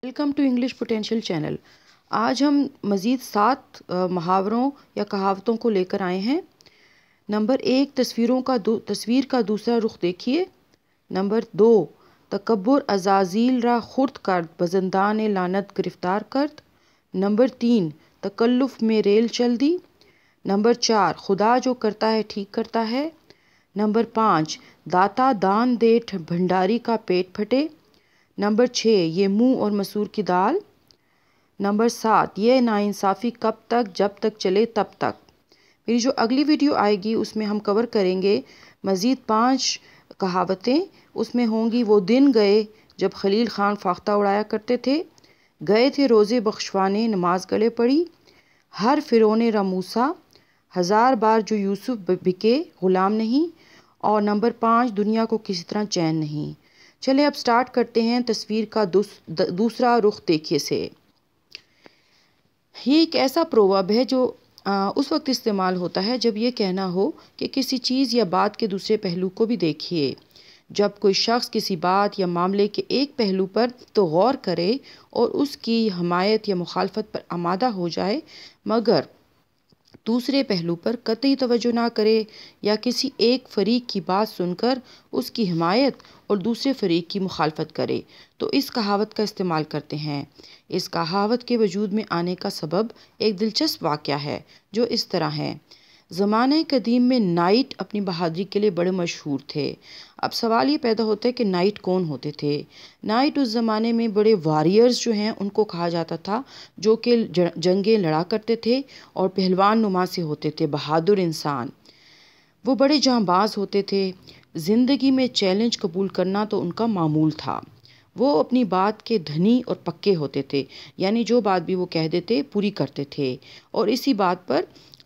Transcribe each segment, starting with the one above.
Welcome to English potential channel. آج ہم مزید 7 محاوروں یا کہاوتوں کو لے کر آئے ہیں۔ نمبر 1، تصویر کا دوسرا رخ دیکھیے۔ نمبر 2، تکبر عزازیل را خرد کرد بزندان لعنت گرفتار کرد۔ نمبر 3، تکلف میں ریل چل دی۔ نمبر 4، خدا جو کرتا ہے ٹھیک کرتا ہے۔ نمبر 5، داتا دان دے بھنڈاری کا پیٹ پھٹے۔ نمبر 6، یہ منہ اور مسور کی دال۔ نمبر 7، یہ ناانصافی کب تک، جب تک چلے تب تک۔ میری جو اگلی ویڈیو آئے گی اس میں ہم کور کریں گے مزید 5 کہاوتیں۔ اس میں ہوں گی، وہ دن گئے جب خلیل خان فاختہ اڑایا کرتے تھے، گئے تھے روزے بخشوانے نماز گلے پڑی، ہر فرعون را موسیٰ، 1000 بار جو یوسف بکے غلام نہیں، اور نمبر 5، دنیا کو کسی طرح چین نہیں۔ چلیں اب سٹارٹ کرتے ہیں تصویر کا دوسرا رخ دیکھیے سے۔ یہ ایک ایسا پروورب ہے جو اس وقت استعمال ہوتا ہے جب یہ کہنا ہو کہ کسی چیز یا بات کے دوسرے پہلو کو بھی دیکھیے۔ جب کوئی شخص کسی بات یا معاملے کے ایک پہلو پر تو غور کرے اور اس کی حمایت یا مخالفت پر آمادہ ہو جائے، مگر دوسرے پہلو پر قطعی توجہ نہ کرے، یا کسی ایک فریق کی بات سن کر اس کی حمایت اور دوسرے فریق کی مخالفت کرے، تو اس کہاوت کا استعمال کرتے ہیں۔ اس کہاوت کے وجود میں آنے کا سبب ایک دلچسپ واقعہ ہے جو اس طرح ہے۔ زمانہ قدیم میں نائٹ اپنی بہادری کے لیے بڑے مشہور تھے۔ اب سوال یہ پیدا ہوتا ہے کہ نائٹ کون ہوتے تھے؟ نائٹ اس زمانے میں بڑے واریئرز جو ہیں ان کو کہا جاتا تھا، جو کہ جنگیں لڑا کرتے تھے اور پہلوان نما سے ہوتے تھے، بہادر انسان۔ وہ بڑے جاں باز ہوتے تھے۔ زندگی میں چیلنج قبول کرنا تو ان کا معمول تھا۔ وہ اپنی بات کے دھنی اور پکے ہوتے تھے، یعنی جو بات بھی وہ کہہ دیتے پوری کرتے تھے، اور اسی بات پر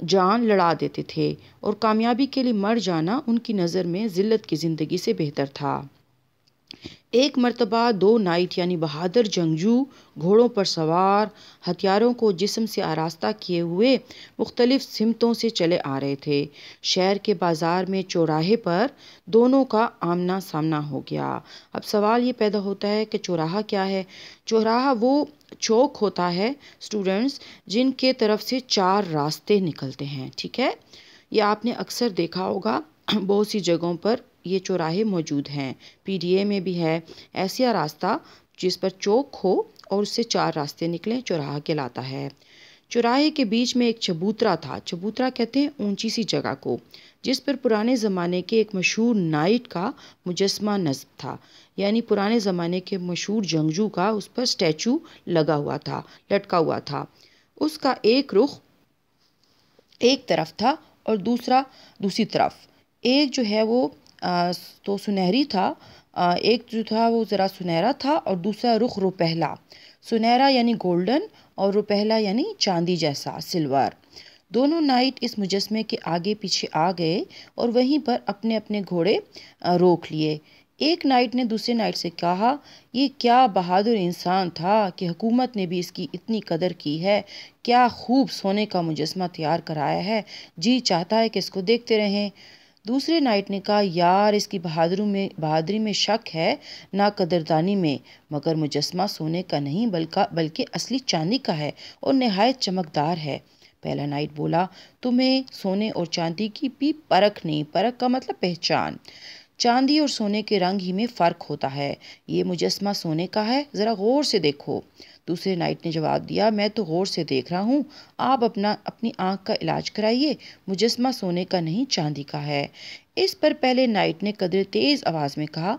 جان لڑا دیتے تھے، اور کامیابی کے لیے مر جانا ان کی نظر میں ذلت کی زندگی سے بہتر تھا۔ ایک مرتبہ 2 نائٹ یعنی بہادر جنگجو گھوڑوں پر سوار، ہتھیاروں کو جسم سے آراستہ کیے ہوئے مختلف سمتوں سے چلے آ رہے تھے۔ شہر کے بازار میں چوراہے پر دونوں کا آمنا سامنا ہو گیا۔ اب سوال یہ پیدا ہوتا ہے کہ چوراہا کیا ہے؟ چوراہا وہ چوک ہوتا ہے اسٹوڈنٹس جن کے طرف سے 4 راستے نکلتے ہیں، ٹھیک ہے؟ یہ آپ نے اکثر دیکھا ہوگا، بہت سی جگہوں پر یہ چوراہے موجود ہیں۔ پی ڈی اے میں بھی ہے ایسا راستہ جس پر چوک ہو اور اس سے 4 راستے نکلیں، چوراہا کہلاتا ہے۔ چوراہے کے بیچ میں ایک چبوترا تھا۔ چبوترا کہتے ہیں اونچی سی جگہ کو، جس پر پرانے زمانے کے ایک مشہور نائٹ کا مجسمہ نصب تھا، یعنی پرانے زمانے کے مشہور جنگجو کا اس پر سٹیچو لگا ہوا تھا، لٹکا ہوا تھا۔ اس کا ایک رخ ایک طرف تھا اور دوسرا دوسری طرف۔ ایک جو ہے وہ تو سنہری تھا، ایک جو تھا وہ ذرا سنہرا تھا، اور دوسرا رخ روپہلا۔ سنہرا یعنی گولڈن اور روپہلا یعنی چاندی جیسا، سلور۔ دونوں نائٹ اس مجسمے کے آگے پیچھے آ گئے اور وہیں پر اپنے اپنے گھوڑے روک لیے۔ ایک نائٹ نے دوسرے نائٹ سے کہا، یہ کیا بہادر انسان تھا کہ حکومت نے بھی اس کی اتنی قدر کی ہے، کیا خوب سونے کا مجسمہ تیار کرایا ہے، جی چاہتا ہے کہ اس کو دیکھتے رہیں۔ دوسرے نائٹ نے کہا، یار اس کی بہادری میں شک ہے، نہ قدردانی میں، مگر مجسمہ سونے کا نہیں بلکہ اصلی چاندی کا ہے اور نہایت چمکدار ہے۔ پہلا نائٹ بولا، تمہیں سونے اور چاندی کی بھی پرکھ نہیں؟ پرکھ کا مطلب پہچان۔ چاندی اور سونے کے رنگ ہی میں فرق ہوتا ہے، یہ مجسمہ سونے کا ہے، ذرا غور سے دیکھو۔ دوسرے نائٹ نے جواب دیا، میں تو غور سے دیکھ رہا ہوں، آپ اپنی آنکھ کا علاج کرائیے، مجسمہ سونے کا نہیں چاندی کا ہے۔ اس پر پہلے نائٹ نے قدر تیز آواز میں کہا،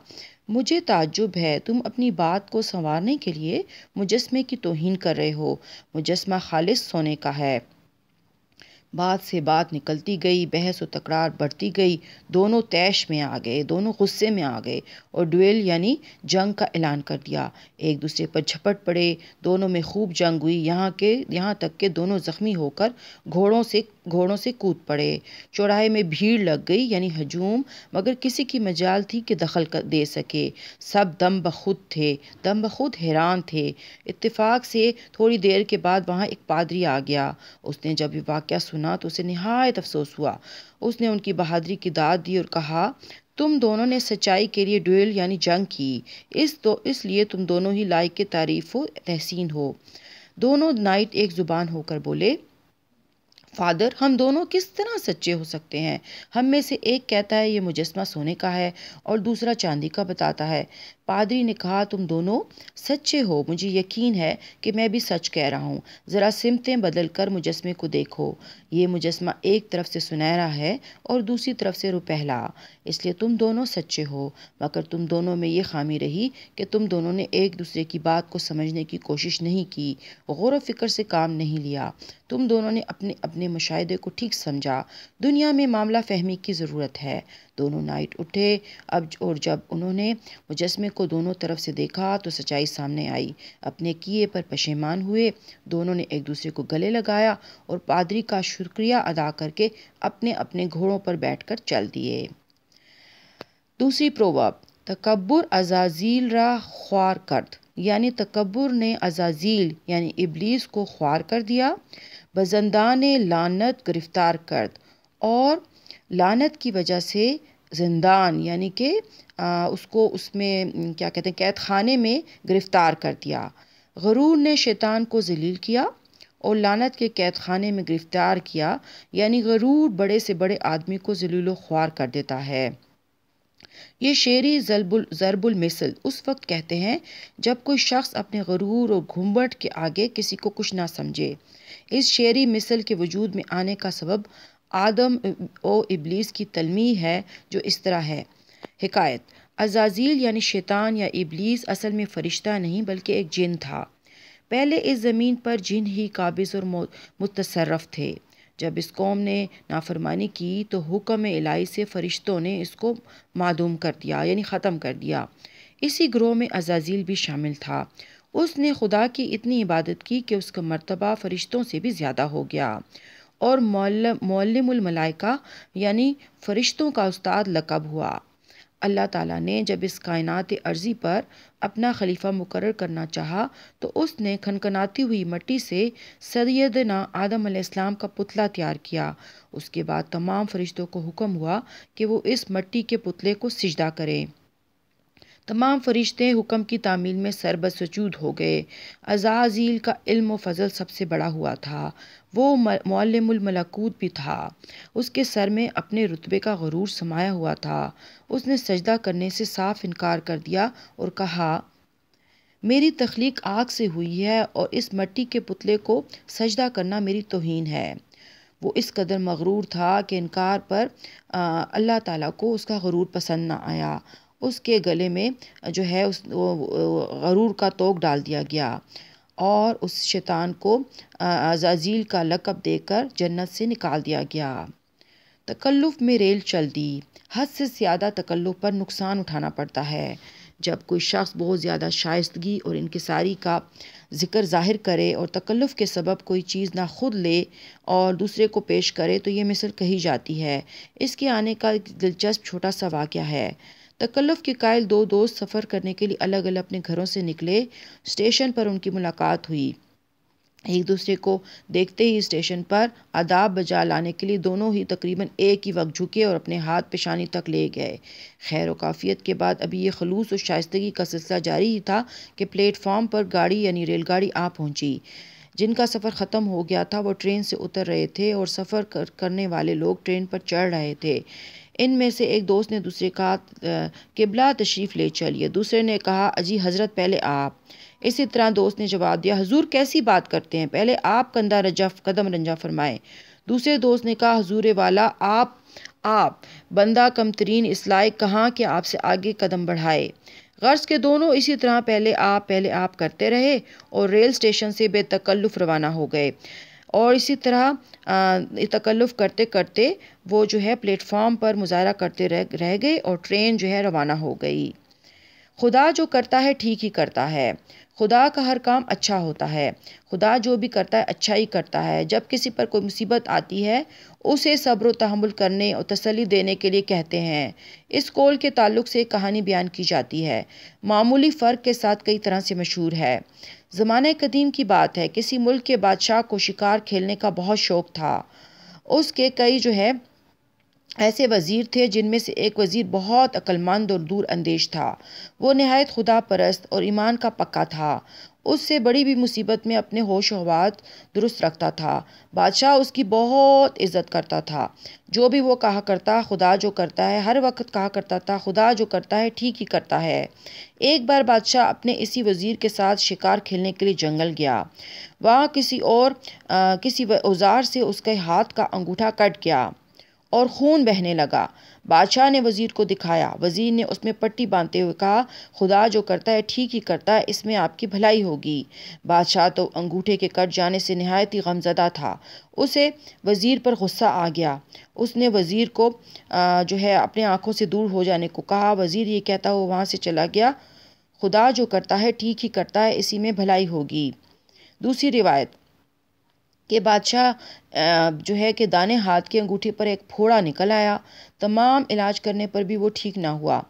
مجھے تعجب ہے، تم اپنی بات کو سنوارنے کے لیے مجسمے کی توہین کر رہے ہو، مجسمہ خالص سونے کا ہے۔ بات سے بات نکلتی گئی، بحث و تکرار بڑھتی گئی، دونوں طیش میں آ گئے، دونوں غصے میں آ گئے اور ڈویل یعنی جنگ کا اعلان کر دیا۔ ایک دوسرے پر جھپٹ پڑے، دونوں میں خوب جنگ ہوئی، یہاں تک کہ دونوں زخمی ہو کر گھوڑوں سے کود پڑے۔ چوراہے میں بھیڑ لگ گئی یعنی ہجوم، مگر کسی کی مجال تھی کہ دخل دے سکے۔ سب دم بخود حیران تھے۔ اتفاق سے تھوڑی دیر کے بعد وہاں ایک پادری آ گیا۔ اس نے جب یہ واقعہ سنا تو اسے نہایت افسوس ہوا۔ اس نے ان کی بہادری کی داد دی اور کہا، تم دونوں نے سچائی کے لیے ڈویل یعنی جنگ کی، اس لیے تم دونوں ہی لائق کے تعریف و تحسین ہو۔ دونوں نائٹ ایک زبان ہو کر بولے، فادر، ہم دونوں کس طرح سچے ہو سکتے ہیں؟ ہم میں سے ایک کہتا ہے یہ مجسمہ سونے کا ہے اور دوسرا چاندی کا بتاتا ہے۔ پادری نے کہا، تم دونوں سچے ہو، مجھے یقین ہے کہ میں بھی سچ کہہ رہا ہوں۔ ذرا سمتیں بدل کر مجسمے کو دیکھو، یہ مجسمہ ایک طرف سے سنہرا ہے اور دوسری طرف سے روپہلا، اس لیے تم دونوں سچے ہو، مگر تم دونوں میں یہ خامی رہی کہ تم دونوں نے ایک دوسرے کی بات کو سمجھنے کی کوشش نہیں کی، غور و فکر سے کام نہیں لیا، تم دونوں نے اپنے مشاہدے کو ٹھیک سمجھا۔ دنیا میں معاملہ فہمی کی ضرورت ہے۔ دونوں نائٹ اٹھے اور جب انہوں نے مجسمے کو دونوں طرف سے دیکھا تو سچائی سامنے آئی۔ اپنے کیے پر پشیمان ہوئے، دونوں نے ایک دوسرے کو گلے لگایا اور پادری کا شکریہ ادا کر کے اپنے اپنے گھوڑوں پر بیٹھ کر چل دیے۔ دوسری پروورب، تکبر عزازیل را خوار کرد، یعنی تکبر نے عزازیل یعنی ابلیس کو خوار کر دیا، بزندان لعنت گرفتار کرد، اور لعنت کی وجہ سے زندان یعنی کہ اس میں کیا کہتے ہیں، قید خانے میں گرفتار کر دیا۔ غرور نے شیطان کو ذلیل کیا اور لعنت کے قید خانے میں گرفتار کیا، یعنی غرور بڑے سے بڑے آدمی کو ذلیل و خوار کر دیتا ہے۔ یہ شعری ضرب المثل اس وقت کہتے ہیں جب کوئی شخص اپنے غرور اور گھمبٹ کے آگے کسی کو کچھ نہ سمجھے۔ اس شعری مثل کے وجود میں آنے کا سبب آدم و ابلیس کی تلمیح ہے جو اس طرح ہے۔ حکایت، عزازیل یعنی شیطان یا ابلیس اصل میں فرشتہ نہیں بلکہ ایک جن تھا۔ پہلے اس زمین پر جن ہی قابض اور متصرف تھے۔ جب اس قوم نے نافرمانی کی تو حکم الہی سے فرشتوں نے اس کو معدوم کر دیا یعنی ختم کر دیا۔ اسی گروہ میں عزازیل بھی شامل تھا۔ اس نے خدا کی اتنی عبادت کی کہ اس کا مرتبہ فرشتوں سے بھی زیادہ ہو گیا اور معلم الملائکہ یعنی فرشتوں کا استاد لقب ہوا۔ اللہ تعالیٰ نے جب اس کائنات ارضی پر اپنا خلیفہ مقرر کرنا چاہا تو اس نے کھنکھناتی ہوئی مٹی سے سیدنا آدم علیہ السلام کا پتلا تیار کیا۔ اس کے بعد تمام فرشتوں کو حکم ہوا کہ وہ اس مٹی کے پتلے کو سجدہ کریں۔ تمام فرشتے حکم کی تعمیل میں سربسجود ہو گئے۔ عزازیل کا علم و فضل سب سے بڑا ہوا تھا، وہ معلم الملکوت بھی تھا۔ اس کے سر میں اپنے رتبے کا غرور سمایا ہوا تھا۔ اس نے سجدہ کرنے سے صاف انکار کر دیا اور کہا، میری تخلیق آگ سے ہوئی ہے اور اس مٹی کے پتلے کو سجدہ کرنا میری توہین ہے۔ وہ اس قدر مغرور تھا کہ انکار پر اللہ تعالیٰ کو اس کا غرور پسند نہ آیا۔ اس کے گلے میں جو ہے غرور کا توق ڈال دیا گیا اور اس شیطان کو عزازیل کا لقب دے کر جنت سے نکال دیا گیا۔ تکلف میں ریل چل دی۔ حد سے زیادہ تکلف پر نقصان اٹھانا پڑتا ہے۔ جب کوئی شخص بہت زیادہ شائستگی اور انکساری کا ذکر ظاہر کرے اور تکلف کے سبب کوئی چیز نہ خود لے اور دوسرے کو پیش کرے تو یہ مثل کہی جاتی ہے۔ اس کے آنے کا ایک دلچسپ چھوٹا سا واقعہ ہے۔ تکلف کے قائل دو دوست سفر کرنے کے لیے الگ الگ اپنے گھروں سے نکلے۔ اسٹیشن پر ان کی ملاقات ہوئی۔ ایک دوسرے کو دیکھتے ہی اسٹیشن پر آداب بجا لانے کے لیے دونوں ہی تقریباً ایک ہی وقت جھکے اور اپنے ہاتھ پیشانی تک لے گئے۔ خیر و عافیت کے بعد ابھی یہ خلوص و شائستگی کا سلسلہ جاری ہی تھا کہ پلیٹ فارم پر گاڑی یعنی ریل گاڑی آ پہنچی۔ جن کا سفر ختم ہو گیا تھا وہ ٹرین سے اتر رہے تھے اور سفر کرنے والے لوگ ٹرین پر چڑھ رہے تھے۔ ان میں سے ایک دوست نے دوسرے کہا، قبلہ تشریف لے چلیے۔ دوسرے نے کہا، اجی حضرت پہلے آپ۔ اسی طرح دوست نے جواب دیا، حضور کیسی بات کرتے ہیں، پہلے آپ قدم رنجہ فرمائیں۔ دوسرے دوست نے کہا، حضور والا آپ بندہ کم ترین اس لائق کہاں کہ آپ سے آگے قدم بڑھائے۔ غرض کے دونوں اسی طرح پہلے آپ کرتے رہے اور ریل اسٹیشن سے بے تکلف روانہ ہو گئے، اور اسی طرح تکلف کرتے کرتے وہ جو ہے پلیٹ فارم پر مظاہرہ کرتے رہ گئے اور ٹرین جو ہے روانہ ہو گئی۔ خدا جو کرتا ہے ٹھیک ہی کرتا ہے۔ خدا کا ہر کام اچھا ہوتا ہے۔ خدا جو بھی کرتا ہے اچھا ہی کرتا ہے۔ جب کسی پر کوئی مصیبت آتی ہے اسے صبر و تحمل کرنے اور تسلی دینے کے لیے کہتے ہیں۔ اس قول کے تعلق سے ایک کہانی بیان کی جاتی ہے، معمولی فرق کے ساتھ کئی طرح سے مشہور ہے۔ زمانہ قدیم کی بات ہے، کسی ملک کے بادشاہ کو شکار کھیلنے کا بہت شوق تھا۔ اس کے کئی جو ہے ایسے وزیر تھے جن میں سے ایک وزیر بہت عقلمند اور دور اندیش تھا۔ وہ نہایت خدا پرست اور ایمان کا پکا تھا۔ اس سے بڑی بھی مصیبت میں اپنے ہوش و حواس درست رکھتا تھا۔ بادشاہ اس کی بہت عزت کرتا تھا۔ جو بھی وہ کہا کرتا خدا جو کرتا ہے، ہر وقت کہا کرتا تھا خدا جو کرتا ہے ٹھیک ہی کرتا ہے۔ ایک بار بادشاہ اپنے اسی وزیر کے ساتھ شکار کھیلنے کے لیے جنگل گیا۔ وہاں کسی اوزار سے اس کے ہاتھ کا انگوٹھا کٹ گیا اور خون بہنے لگا۔ بادشاہ نے وزیر کو دکھایا۔ وزیر نے اس میں پٹی باندھتے ہوئے کہا، خدا جو کرتا ہے ٹھیک ہی کرتا ہے، اس میں آپ کی بھلائی ہوگی۔ بادشاہ تو انگوٹھے کے کٹ جانے سے نہایت ہی غمزدہ تھا۔ اسے وزیر پر غصہ آ گیا۔ اس نے وزیر کو اپنے آنکھوں سے دور ہو جانے کو کہا۔ وزیر یہ کہتا ہوا وہاں سے چلا گیا، خدا جو کرتا ہے ٹھیک ہی کرتا ہے، اسی میں بھلائی ہوگی۔ دوسری روایت کہ بادشاہ کہ دانے ہاتھ کے انگوٹھے پر ایک پھوڑا نکل آیا۔ تمام علاج کرنے پر بھی وہ ٹھیک نہ ہوا۔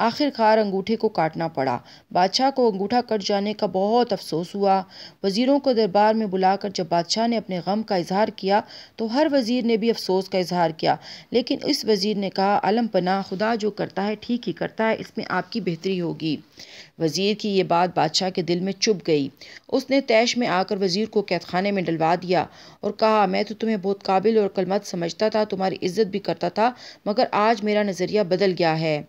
آخر کار انگوٹھے کو کاٹنا پڑا۔ بادشاہ کو انگوٹھا کٹ جانے کا بہت افسوس ہوا۔ وزیروں کو دربار میں بلا کر جب بادشاہ نے اپنے غم کا اظہار کیا تو ہر وزیر نے بھی افسوس کا اظہار کیا، لیکن اس وزیر نے کہا، علم پناہ خدا جو کرتا ہے ٹھیک ہی کرتا ہے، اس میں آپ کی بہتری ہوگی۔ وزیر کی یہ بات بادشاہ کے دل میں چبھ گئی۔ اس نے طیش میں آ کر وزیر کو قید خانے میں ڈلوا دیا اور کہا، میں تو تمہیں بہت قابل اور عقلمند سمجھتا تھا، تمہاری عزت بھی کرتا تھا، مگر آج میرا نظریہ بدل گیا ہے۔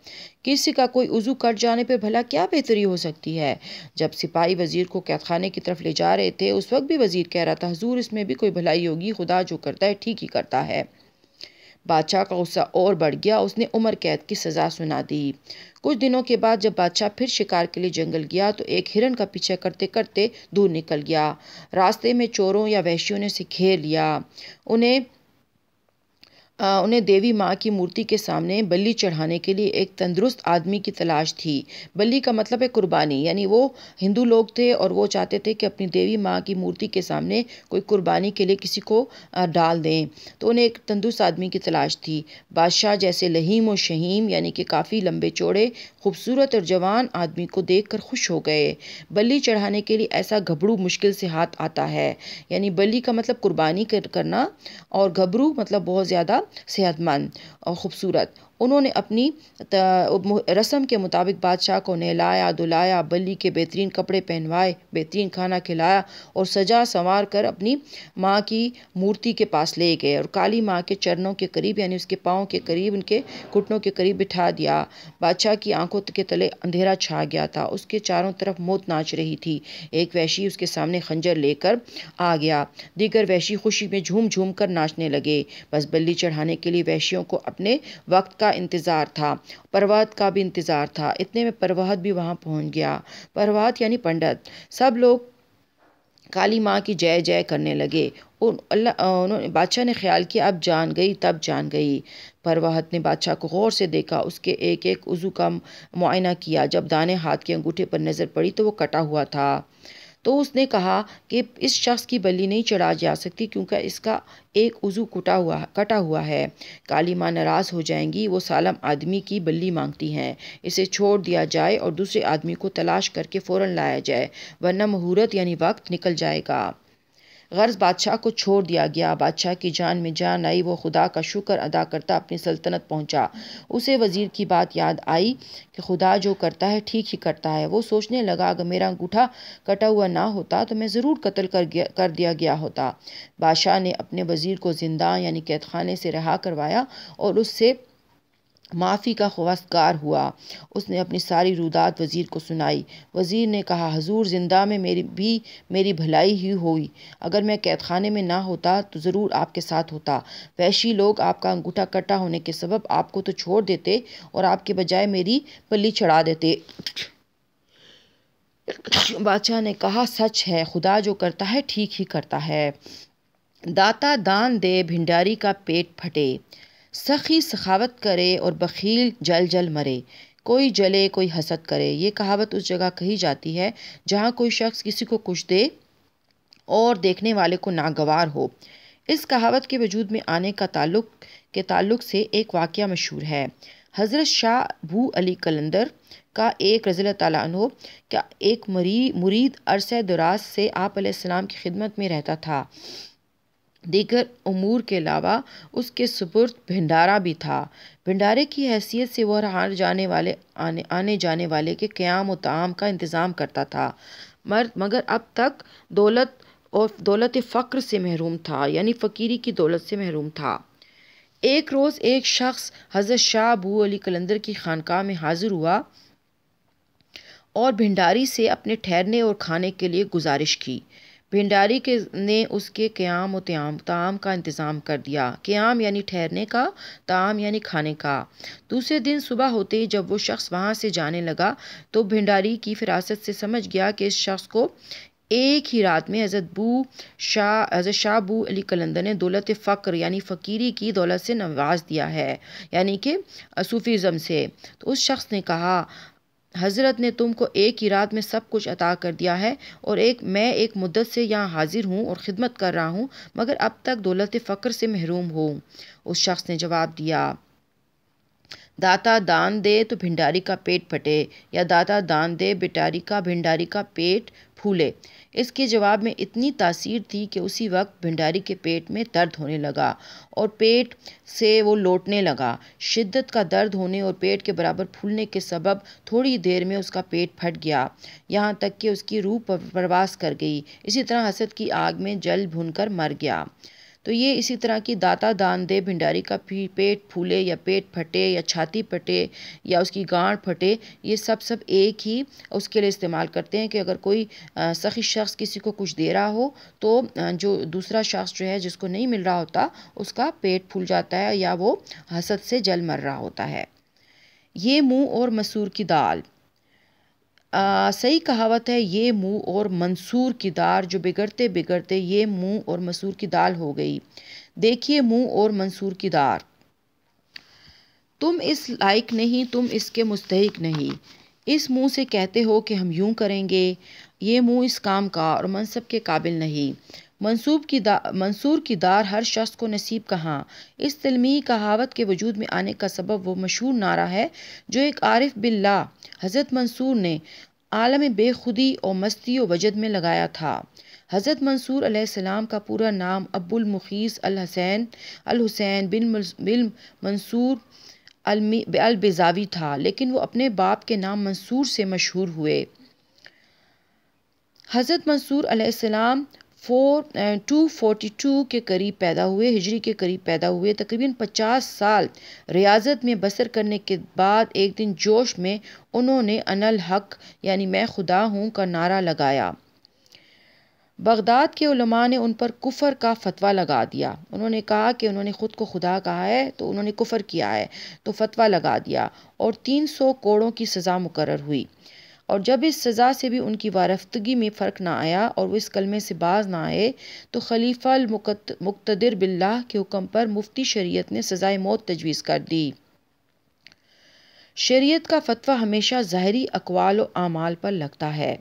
کسی کا کوئی عضو کٹ جانے پہ بھلا کیا بہتری ہو سکتی ہے؟ جب سپاہی وزیر کو قید خانے کی طرف لے جا رہے تھے اس وقت بھی وزیر کہہ رہا تھا، حضور اس میں بھی کوئی بھلائی ہوگی، خدا جو کرتا ہے ٹھیک ہی کرتا ہے۔ بادشاہ کا غصہ اور بڑھ گیا۔ اس نے عمر قید کی سزا سنا دی۔ کچھ دنوں کے بعد جب بادشاہ پھر شکار کے لیے جنگل گیا تو ایک ہرن کا پیچھا کرتے کرتے دور نکل گیا۔ راستے میں چوروں یا وحشیوں نے اسے گھیر لیا۔ انہیں دیوی ماں کی مورتی کے سامنے بلی چڑھانے کے لیے ایک تندرست آدمی کی تلاش تھی۔ بلی کا مطلب ہے قربانی، یعنی وہ ہندو لوگ تھے اور وہ چاہتے تھے کہ اپنی دیوی ماں کی مورتی کے سامنے کوئی قربانی کے لیے کسی کو ڈال دیں، تو انہیں ایک تندرست آدمی کی تلاش تھی۔ بادشاہ جیسے لہیم و شہیم یعنی کہ کافی لمبے چوڑے، خوبصورت اور جوان آدمی کو دیکھ کر خوش ہو گئے۔ بلی چڑھانے کے لیے ایسا گھبرو مشکل سے ہاتھ آتا ہے، یعنی بلی کا مطلب قربانی کرنا اور گھبرو مطلب بہت زیادہ صحت مند اور خوبصورت۔ انہوں نے اپنی رسم کے مطابق بادشاہ کو نہلایا دھلایا، بلی کے بہترین کپڑے پہنوائے، بہترین کھانا کھلایا اور سجا سنوار کر اپنی ماں کی مورتی کے پاس لے گئے اور کالی ماں کے چرنوں کے قریب یعنی اس کے پاؤں کے قریب، ان کے گھٹنوں کے قریب بٹھا دیا۔ بادشاہ کی آنکھوں کے تلے اندھیرا چھا گیا تھا۔ اس کے چاروں طرف موت ناچ رہی تھی۔ ایک وحشی اس کے سامنے خنجر لے کر آ گیا۔ دیگر وحشی خوشی میں جھوم جھوم کر ناچنے لگے۔ بس بلی چڑھانے کے لیے وحشیوں کو اپنے وقت کا انتظار تھا، پروہت کا بھی انتظار تھا۔ اتنے میں پروہت بھی وہاں پہنچ گیا۔ پروہت یعنی پنڈت۔ سب لوگ کالی ماں کی جے جے کرنے لگے۔ بادشاہ نے خیال کیا اب جان گئی تب جان گئی۔ پروہت نے بادشاہ کو غور سے دیکھا، اس کے ایک ایک عضو کا معائنہ کیا۔ جب دانے ہاتھ کے انگوٹھے پر نظر پڑی تو وہ کٹا ہوا تھا۔ تو اس نے کہا کہ اس شخص کی بلی نہیں چڑھا جا سکتی کیونکہ اس کا ایک عضو کٹا ہوا ہے۔ کالی ماں ناراض ہو جائیں گی، وہ سالم آدمی کی بلی مانگتی ہیں۔ اسے چھوڑ دیا جائے اور دوسرے آدمی کو تلاش کر کے فوراً لایا جائے، ورنہ مہورت یعنی وقت نکل جائے گا۔ غرض بادشاہ کو چھوڑ دیا گیا۔ بادشاہ کی جان میں جان آئی۔ وہ خدا کا شکر ادا کرتا اپنی سلطنت پہنچا۔ اسے وزیر کی بات یاد آئی کہ خدا جو کرتا ہے ٹھیک ہی کرتا ہے۔ وہ سوچنے لگا اگر میرا انگوٹھا کٹا ہوا نہ ہوتا تو میں ضرور قتل کر دیا گیا ہوتا۔ بادشاہ نے اپنے وزیر کو زندان یعنی قید خانے سے رہا کروایا اور اس سے معافی کا خواستگار ہوا۔ اس نے اپنی ساری رودات وزیر کو سنائی۔ وزیر نے کہا، حضور زندہ میں میری بھلائی ہی ہوئی، اگر میں قید خانے میں نہ ہوتا تو ضرور آپ کے ساتھ ہوتا۔ وحشی لوگ آپ کا انگوٹھا کٹا ہونے کے سبب آپ کو تو چھوڑ دیتے اور آپ کے بجائے میری بلی چڑھا دیتے۔ بادشاہ نے کہا، سچ ہے، خدا جو کرتا ہے ٹھیک ہی کرتا ہے۔ داتا دان دے بھنڈاری کا پیٹ پھٹے، سخی سخاوت کرے اور بخیل جل جل مرے، کوئی جلے کوئی حسد کرے۔ یہ کہاوت اس جگہ کہی جاتی ہے جہاں کوئی شخص کسی کو کچھ دے اور دیکھنے والے کو ناگوار ہو۔ اس کہاوت کے وجود میں آنے کے تعلق سے ایک واقعہ مشہور ہے۔ حضرت شاہ ابو علی قلندر کا ایک رضی اللہ تعالیٰ عنہ کا ایک مرید عرصہ دراز سے آپ علیہ السلام کی خدمت میں رہتا تھا۔ دیگر امور کے علاوہ اس کے سپرد بھنڈارا بھی تھا۔ بھنڈارے کی حیثیت سے وہ ہر آنے جانے والے کے قیام و طعام کا انتظام کرتا تھا، مگر اب تک دولت فقر سے محروم تھا، یعنی فقیری کی دولت سے محروم تھا۔ ایک روز ایک شخص حضرت شاہ ابو علی قلندر کی خانقاہ میں حاضر ہوا اور بھنڈاری سے اپنے ٹھہرنے اور کھانے کے لیے گزارش کی۔ بھنڈاری نے اس کے قیام و طعام کا انتظام کر دیا۔ قیام یعنی ٹھہرنے کا، طعام یعنی کھانے کا۔ دوسرے دن صبح ہوتے ہی جب وہ شخص وہاں سے جانے لگا تو بھنڈاری کی فراست سے سمجھ گیا کہ اس شخص کو ایک ہی رات میں حضرت شاہ ابو علی قلندر نے دولت فقر یعنی فقیری کی دولت سے نواز دیا ہے، یعنی کہ صوفیزم سے۔ تو اس شخص نے کہا، حضرت نے تم کو ایک ہی رات میں سب کچھ عطا کر دیا ہے اور میں ایک مدت سے یہاں حاضر ہوں اور خدمت کر رہا ہوں، مگر اب تک دولت فقر سے محروم ہوں۔ اس شخص نے جواب دیا، داتا دان دے تو بھنڈاری کا پیٹ پھٹے، یا داتا دان دے بھنڈاری کا پیٹ پھولے۔ اس کے جواب میں اتنی تاثیر تھی کہ اسی وقت بھنڈاری کے پیٹ میں درد ہونے لگا اور پیٹ سے وہ لوٹنے لگا۔ شدت کا درد ہونے اور پیٹ کے برابر پھولنے کے سبب تھوڑی دیر میں اس کا پیٹ پھٹ گیا، یہاں تک کہ اس کی روح پرواز کر گئی۔ اسی طرح حسد کی آگ میں جل بھن کر مر گیا۔ تو یہ اسی طرح کی داتا دان دے بھنڈاری کا پیٹ پھولے یا پیٹ پھٹے یا چھاتی پھٹے یا اس کی گانٹ پھٹے، یہ سب ایک ہی اس کے لیے استعمال کرتے ہیں کہ اگر کوئی سخی شخص کسی کو کچھ دے رہا ہو تو جو دوسرا شخص جو ہے جس کو نہیں مل رہا ہوتا اس کا پیٹ پھول جاتا ہے یا وہ حسد سے جل مر رہا ہوتا ہے۔ یہ منہ اور مسور کی دال۔ صحیح کہاوت ہے، یہ منہ اور منصور کی دال، جو بگڑتے بگڑتے یہ منہ اور مسور کی دال ہو گئی۔ دیکھیے منہ اور منصور کی دال، تم اس لائق نہیں، تم اس کے مستحق نہیں۔ اس منہ سے کہتے ہو کہ ہم یوں کریں گے، یہ منہ اس کام کا اور منصب کے قابل نہیں۔ منصور کی دار ہر شخص کو نصیب کہاں۔ اس علمی کہاوت کے وجود میں آنے کا سبب وہ مشہور نعرہ ہے جو ایک عارف باللہ حضرت منصور نے عالم بے خودی اور مستی و وجد میں لگایا تھا۔ حضرت منصور علیہ السلام کا پورا نام ابو المخیث الحسین بن منصور البیضاوی تھا، لیکن وہ اپنے باپ کے نام منصور سے مشہور ہوئے۔ حضرت منصور علیہ السلام 242 کے قریب پیدا ہوئے، ہجری کے قریب پیدا ہوئے۔ تقریباً 50 سال ریاضت میں بسر کرنے کے بعد ایک دن جوش میں انہوں نے انا الحق یعنی میں خدا ہوں کا نعرہ لگایا۔ بغداد کے علماء نے ان پر کفر کا فتویٰ لگا دیا۔ انہوں نے کہا کہ انہوں نے خود کو خدا کہا ہے تو انہوں نے کفر کیا ہے، تو فتویٰ لگا دیا اور 300 کوڑوں کی سزا مقرر ہوئی۔ اور جب اس سزا سے بھی ان کی وارفتگی میں فرق نہ آیا اور وہ اس کلمے سے باز نہ آئے تو خلیفہ المقتدر باللہ کے حکم پر مفتی شریعت نے سزائے موت تجویز کر دی۔ شریعت کا فتویٰ ہمیشہ ظاہری اقوال و اعمال پر لگتا ہے۔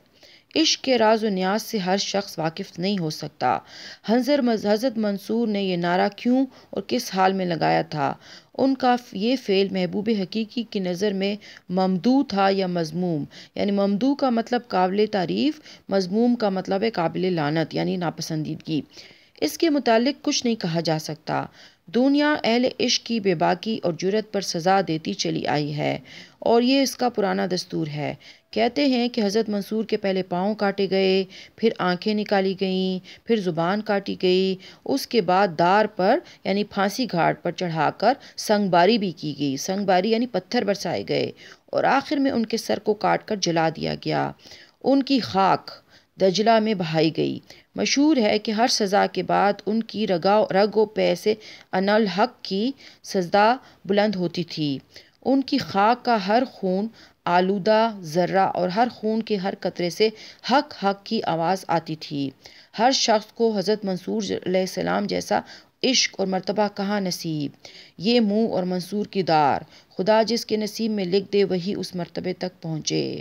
عشق کے راز و نیاز سے ہر شخص واقف نہیں ہو سکتا۔ حضرت منصور نے یہ نعرہ کیوں اور کس حال میں لگایا تھا؟ ان کا یہ فعل محبوب حقیقی کی نظر میں ممدوح تھا یا مذموم؟ یعنی ممدوح کا مطلب قابل تعریف، مذموم کا مطلب ہے قابل لعنت یعنی ناپسندیدگی۔ اس کے متعلق کچھ نہیں کہا جا سکتا۔ دنیا اہل عشق کی بے باکی اور جرأت پر سزا دیتی چلی آئی ہے اور یہ اس کا پرانا دستور ہے۔ کہتے ہیں کہ حضرت منصور کے پہلے پاؤں کاٹے گئے، پھر آنکھیں نکالی گئیں، پھر زبان کاٹی گئی، اس کے بعد دار پر یعنی پھانسی گھاٹ پر چڑھا کر سنگ باری بھی کی گئی، سنگ باری یعنی پتھر برسائے گئے، اور آخر میں ان کے سر کو کاٹ کر جلا دیا گیا۔ ان کی خاک دجلہ میں بہائی گئی۔ مشہور ہے کہ ہر سزا کے بعد ان کی رگ و پے سے انا الحق کی صدا بلند ہوتی تھی۔ ان کی خاک کا ہر خون آلودہ ذرہ اور ہر خون کے ہر قطرے سے حق حق کی آواز آتی تھی۔ ہر شخص کو حضرت منصور علیہ السلام جیسا عشق اور مرتبہ کہاں نصیب۔ یہ منہ اور منصور کی دار، خدا جس کے نصیب میں لکھ دے وہی اس مرتبے تک پہنچے۔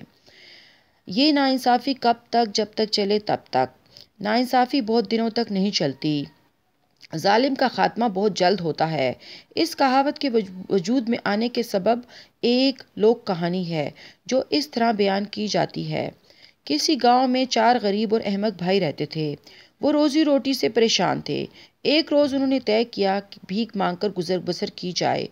یہ ناانصافی کب تک؟ جب تک چلے تب تک۔ ناانصافی بہت دنوں تک نہیں چلتی۔ ظالم کا خاتمہ بہت جلد ہوتا ہے۔ اس کہاوت کے وجود میں آنے کے سبب ایک لوک کہانی ہے جو اس طرح بیان کی جاتی ہے۔ کسی گاؤں میں 4 غریب اور احمق بھائی رہتے تھے۔ وہ روزی روٹی سے پریشان تھے۔ ایک روز انہوں نے طے کیا کہ بھیک مانگ کر گزر بسر کی جائے۔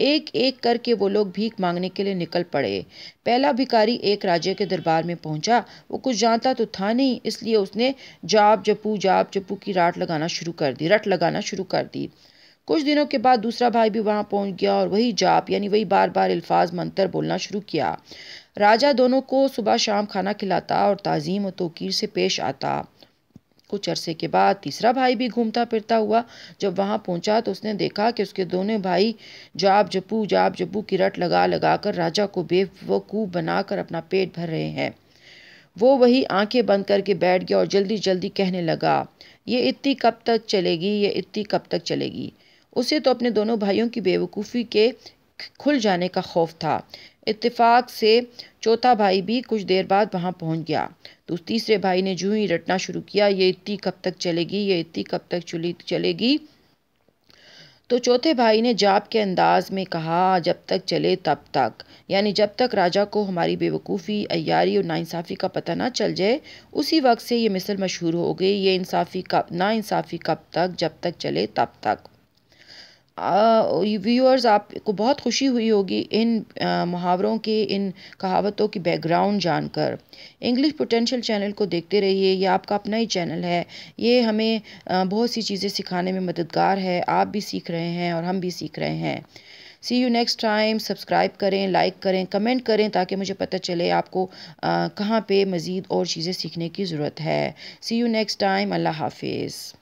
ایک ایک کر کے وہ لوگ بھیک مانگنے کے لیے نکل پڑے۔ پہلا بھکاری ایک راجے کے دربار میں پہنچا۔ وہ کچھ جانتا تو تھا نہیں، اس لیے اس نے جاپ جپو کی رٹ لگانا شروع کر دی۔ کچھ دنوں کے بعد دوسرا بھائی بھی وہاں پہنچ گیا اور وہی جاپ یعنی وہی بار بار الفاظ منتر بولنا شروع کیا۔ راجہ دونوں کو صبح شام کھانا کھلاتا اور تعظیم و توقیر سے پیش آتا۔ کچھ عرصے کے بعد تیسرا بھائی بھی گھومتا پھرتا ہوا جب وہاں پہنچا تو اس نے دیکھا کہ اس کے دونوں بھائی جاپ جپو کی رٹ لگا کر راجہ کو بے وقوف بنا کر اپنا پیٹ بھر رہے ہیں۔ وہ وہی آنکھیں بند کر کے بیٹھ گیا اور جلدی جلدی کہنے لگا، یہ اتنی کب تک چلے گی۔ اسے تو اپنے دونوں بھائیوں کی بے وقوفی کے کھل جانے کا خوف تھا۔ اتفاق سے چوتھا بھائی بھی کچھ دیر بعد وہاں پہنچ گیا۔ تو تیسرے بھائی نے جو ہی رٹنا شروع کیا، یہ اتنی کب تک چلے گی، تو چوتھے بھائی نے جاپ کے انداز میں کہا، جب تک چلے تب تک، یعنی جب تک راجہ کو ہماری بے وقوفی، عیاری اور ناانصافی کا پتہ نہ چل جائے۔ اسی وقت سے یہ مثل مشہور ہو گئی، یہ ناانصافی کب تک، جب تک چلے تب تک۔ ویورز، آپ کو بہت خوشی ہوئی ہوگی ان محاوروں کے، ان کہاوتوں کی بیک گراؤنڈ جان کر۔ انگلش پوٹینشیل چینل کو دیکھتے رہیے، یہ آپ کا اپنا ہی چینل ہے۔ یہ ہمیں بہت سی چیزیں سکھانے میں مددگار ہے۔ آپ بھی سیکھ رہے ہیں اور ہم بھی سیکھ رہے ہیں۔ سی یو نیکسٹ ٹائم۔ سبسکرائب کریں، لائک کریں، کمنٹ کریں تاکہ مجھے پتہ چلے آپ کو کہاں پہ مزید اور چیزیں سیکھنے کی ضرورت ہے۔ سی یو نیکسٹ ٹائم۔ اللہ حافظ۔